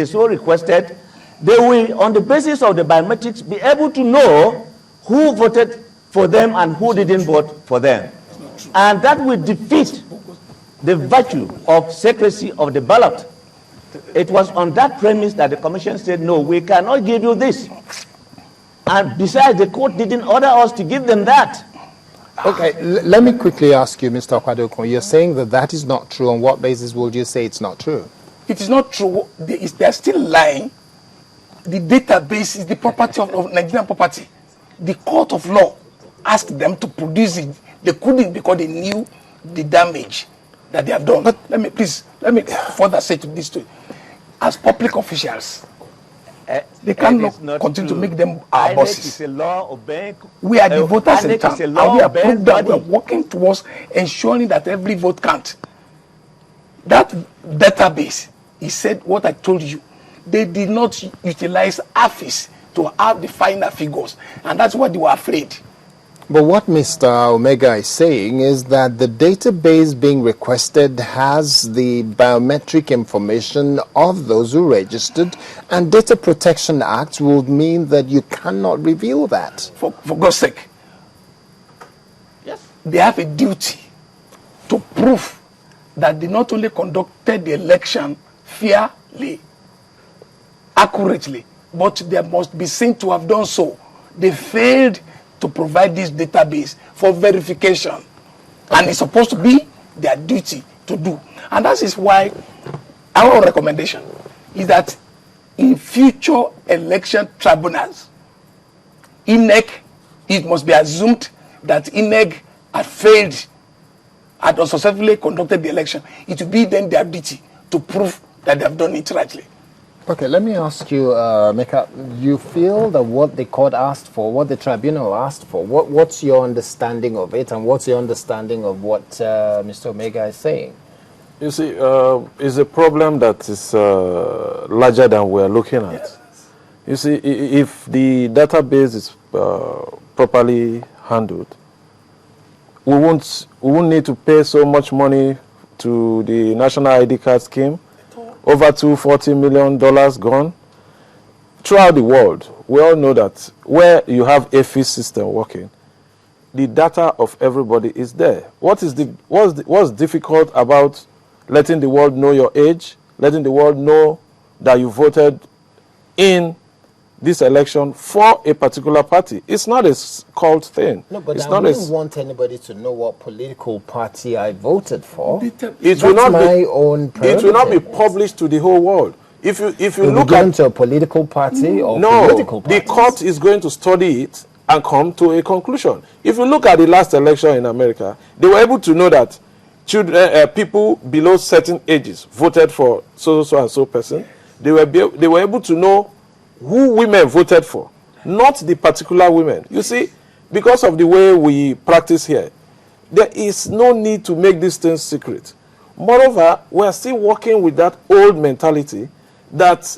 so requested, they will, on the basis of the biometrics, be able to know who voted for them and who didn't vote for them. And that will defeat the virtue of secrecy of the ballot. It was on that premise that the commission said, no, we cannot give you this. And besides, the court didn't order us to give them that. Okay, let me quickly ask you, Mr. Okwadokun, you're saying that that is not true. On what basis would you say it's not true? It is not true. They are still lying. The database is the property of Nigerian property. The court of law asked them to produce it. They couldn't because they knew the damage that they have done. But let me further say to this too. As public officials, they cannot continue to make them our bosses. We are the voters in town, and we are proved that we are working towards ensuring that every vote counts. That database, he said what I told you, they did not utilize AFIS to have the final figures, and that's why they were afraid. But what Mr. Omega is saying is that the database being requested has the biometric information of those who registered, and Data Protection Act would mean that you cannot reveal that. For God's sake. Yes. They have a duty to prove that they not only conducted the election fairly, accurately, but they must be seen to have done so. They failed to provide this database for verification. Okay. And it's supposed to be their duty to do. And that is why our recommendation is that in future election tribunals, INEC, it must be assumed that INEC had failed, had unsuccessfully conducted the election. It will be then their duty to prove that they have done it rightly. Okay, let me ask you, Meka, you feel that what the court asked for, what the tribunal asked for, what's your understanding of it, and what's your understanding of what Mr. Omega is saying? You see, it's a problem that is larger than we're looking at. Yes. You see, if the database is properly handled, we won't need to pay so much money to the National ID Card Scheme. Over $240 million gone throughout the world. We all know that where you have a fee system working, the data of everybody is there. What's difficult about letting the world know your age, letting the world know that you voted in this election for a particular party? It's not a cult thing. No, but I wouldn't want anybody to know what political party I voted for. It will not be published to the whole world. If you look at to a political party or political parties, the court is going to study it and come to a conclusion. If you look at the last election in America, they were able to know that people below certain ages voted for so and so person. They were able to know who women voted for, not the particular women. You see, because of the way we practice here, there is no need to make these things secret. Moreover, we are still working with that old mentality that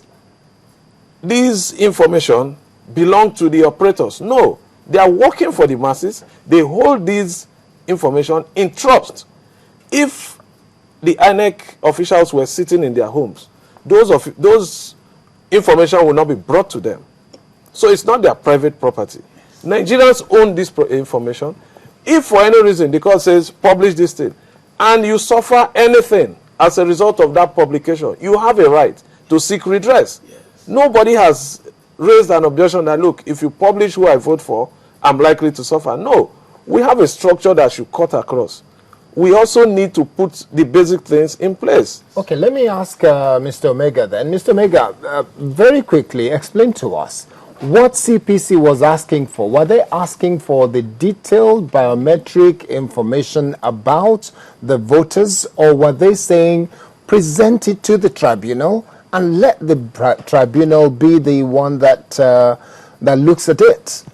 these information belong to the operators. No, they are working for the masses. They hold this information in trust. If the INEC officials were sitting in their homes, those information will not be brought to them. So it's not their private property. Nigerians own this information. If for any reason the court says publish this thing and you suffer anything as a result of that publication, you have a right to seek redress. Yes. Nobody has raised an objection that, look, if you publish who I vote for, I'm likely to suffer. No, we have a structure that should cut across. We also need to put the basic things in place. Okay, let me ask Mr. Omega then. Mr. Omega, very quickly, explain to us what CPC was asking for. Were they asking for the detailed biometric information about the voters, or were they saying present it to the tribunal and let the tribunal be the one that looks at it?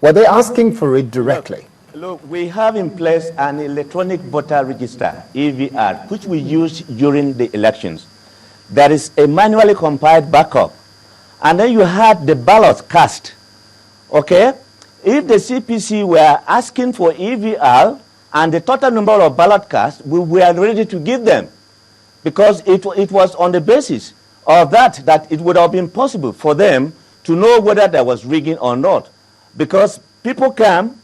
Were they asking for it directly? Look, we have in place an electronic voter register, EVR, which we use during the elections. There is a manually compiled backup. And then you had the ballot cast. Okay? If the CPC were asking for EVR and the total number of ballot cast, we were ready to give them, because it was on the basis of that it would have been possible for them to know whether there was rigging or not. Because people come,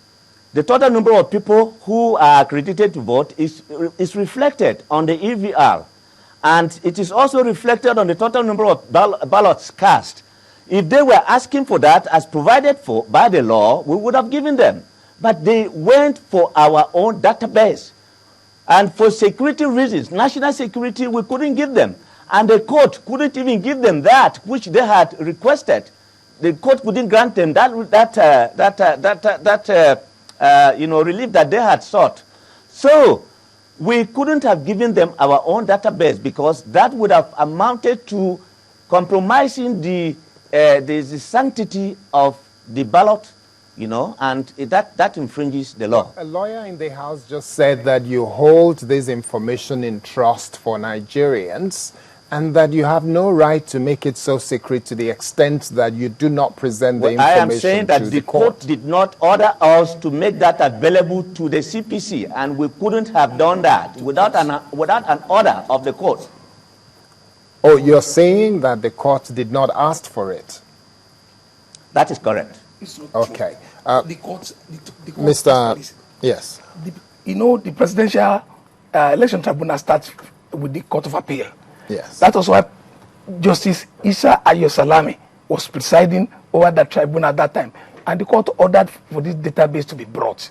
the total number of people who are accredited to vote is reflected on the EVR. And it is also reflected on the total number of ballots cast. If they were asking for that as provided for by the law, we would have given them. But they went for our own database. And for security reasons, national security, we couldn't give them. And the court couldn't even give them that which they had requested. The court couldn't grant them that relief that they had sought. So we couldn't have given them our own database because that would have amounted to compromising the sanctity of the ballot, and that infringes the law. A lawyer in the House just said that you hold this information in trust for Nigerians and that you have no right to make it so secret to the extent that you do not present the information I am saying that the court did not order us to make that available to the CPC, and we couldn't have done that without an order of the court. Oh, you're saying that the court did not ask for it? That is correct. Okay. The court Mr. Yes. The Presidential Election Tribunal starts with the Court of Appeal. Yes. That was why Justice Isa Ayosalami was presiding over that tribunal at that time. And the court ordered for this database to be brought.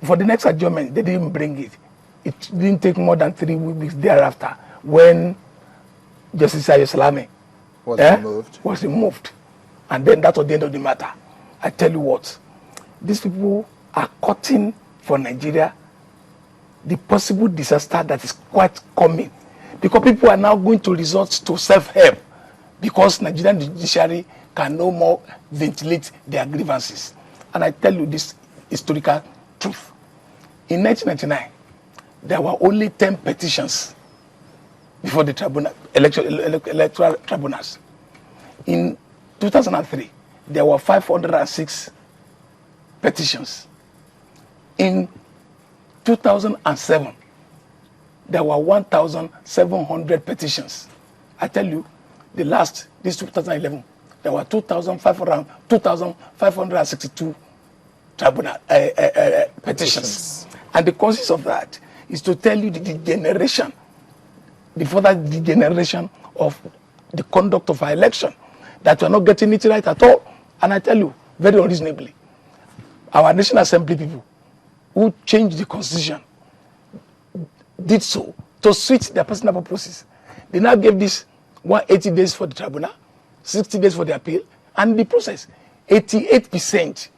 For the next adjournment, they didn't bring it. It didn't take more than 3 weeks thereafter when Justice Ayosalami was removed. And then that was the end of the matter. I tell you what, these people are cutting for Nigeria the possible disaster that is quite coming. Because people are now going to resort to self-help because Nigerian judiciary can no more ventilate their grievances. And I tell you this historical truth. In 1999, there were only 10 petitions before the electoral tribunals. In 2003, there were 506 petitions. In 2007, there were 1,700 petitions. I tell you, this 2011, there were 2,562 tribunal petitions. And the causes of that is to tell you the degeneration, the further degeneration of the conduct of our election, that we're not getting it right at all. And I tell you, very unreasonably, our National Assembly people who changed the constitution did so to switch their personal purposes. They now gave this 180 days for the tribunal, 60 days for the appeal, and the process. 88%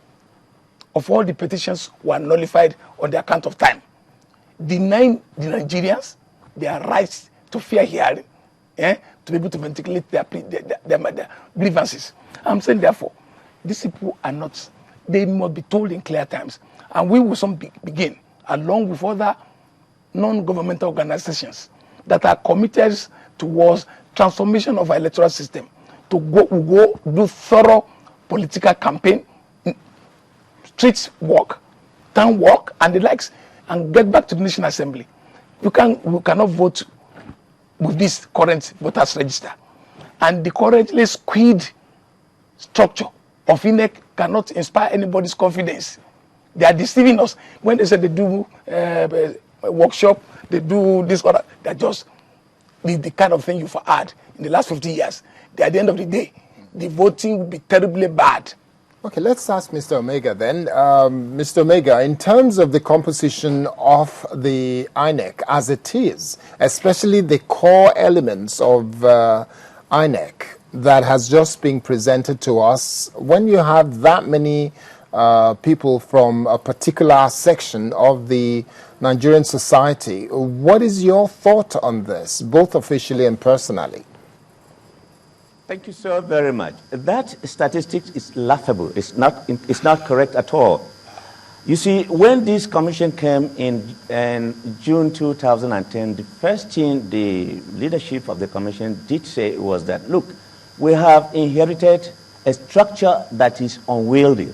of all the petitions were nullified on the account of time, denying the Nigerians their rights to fair hearing, to be able to ventilate their grievances. I'm saying, therefore, these people are not, they must be told in clear terms. And we will soon begin, along with other non-governmental organizations that are committed towards transformation of our electoral system, to go do thorough political campaign, street work, town work, and the likes, and get back to the National Assembly. We cannot vote with this current voters register. And the currently squid structure of INEC cannot inspire anybody's confidence. They are deceiving us when they say they do a workshop, they do this or that. They're just the kind of thing you've had in the last 50 years. At the end of the day, the voting will be terribly bad. Okay, let's ask Mr. Omega then. Mr. Omega, in terms of the composition of the INEC as it is, especially the core elements of INEC that has just been presented to us, when you have that many people from a particular section of the Nigerian society, what is your thought on this, both officially and personally? Thank you so very much. That statistics is laughable. It's not correct at all. You see, when this commission came in June 2010, the first thing the leadership of the commission did say was that, look, we have inherited a structure that is unwieldy.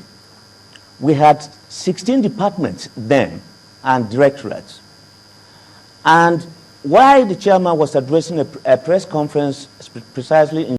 We had 16 departments then and directorates. And why the chairman was addressing a press conference precisely in